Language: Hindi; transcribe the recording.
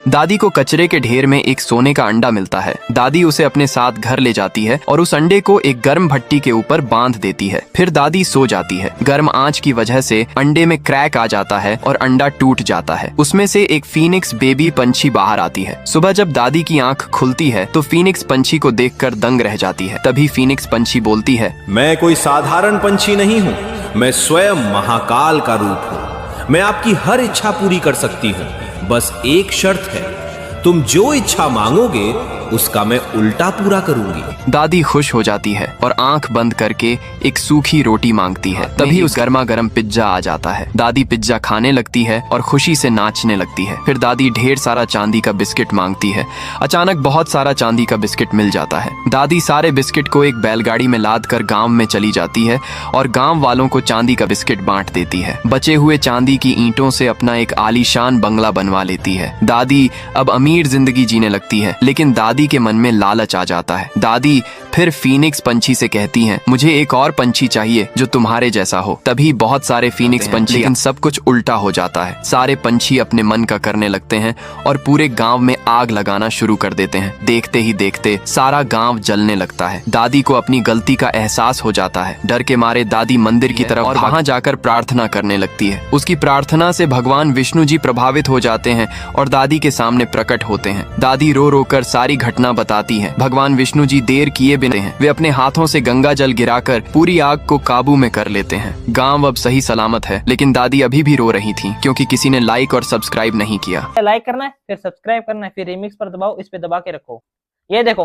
दादी को कचरे के ढेर में एक सोने का अंडा मिलता है। दादी उसे अपने साथ घर ले जाती है और उस अंडे को एक गर्म भट्टी के ऊपर बांध देती है। फिर दादी सो जाती है। गर्म आंच की वजह से अंडे में क्रैक आ जाता है और अंडा टूट जाता है। उसमें से एक फीनिक्स बेबी पंछी बाहर आती है। सुबह जब दादी की आंख खुलती है तो फीनिक्स पंछी को देखकर दंग रह जाती है। तभी फीनिक्स पंछी बोलती है, मैं कोई साधारण पंछी नहीं हूँ, मैं स्वयं महाकाल का रूप हूँ। मैं आपकी हर इच्छा पूरी कर सकती हूँ, बस एक शर्त है, तुम जो इच्छा मांगोगे उसका मैं उल्टा पूरा करूंगी। दादी खुश हो जाती है और आंख बंद करके एक सूखी रोटी मांगती है। तभी उस गर्मा गर्म पिज्जा आ जाता है। दादी पिज्जा खाने लगती है और खुशी से नाचने लगती है। फिर दादी ढेर सारा चांदी का बिस्किट मांगती है। अचानक बहुत सारा चांदी का बिस्किट मिल जाता है। दादी सारे बिस्किट को एक बैलगाड़ी में लाद कर गाँव में चली जाती है और गाँव वालों को चांदी का बिस्किट बांट देती है। बचे हुए चांदी की ईंटों से अपना एक आलीशान बंगला बनवा लेती है। दादी अब अमीर जिंदगी जीने लगती है, लेकिन दादी के मन में लालच आ जाता है। दादी फिर फीनिक्स पंछी से कहती हैं, मुझे एक और पंछी चाहिए जो तुम्हारे जैसा हो। तभी बहुत सारे फीनिक्स पंछी, लेकिन सब कुछ उल्टा हो जाता है। सारे पंछी अपने मन का करने लगते हैं और पूरे गांव में आग लगाना शुरू कर देते हैं। देखते ही देखते सारा गांव जलने लगता है। दादी को अपनी गलती का एहसास हो जाता है। डर के मारे दादी मंदिर की तरफ और वहां जाकर प्रार्थना करने लगती है। उसकी प्रार्थना से भगवान विष्णु जी प्रभावित हो जाते हैं और दादी के सामने प्रकट होते हैं। दादी रो रो कर सारी घटना बताती है। भगवान विष्णु जी देर किए बिना हैं। वे अपने हाथों से गंगा जल गिराकर पूरी आग को काबू में कर लेते हैं। गांव अब सही सलामत है, लेकिन दादी अभी भी रो रही थी क्योंकि किसी ने लाइक और सब्सक्राइब नहीं किया। लाइक करना है, फिर सब्सक्राइब करना है, फिर रिमिक्स पर दबाओ, इस पे दबा के रखो। ये देखो।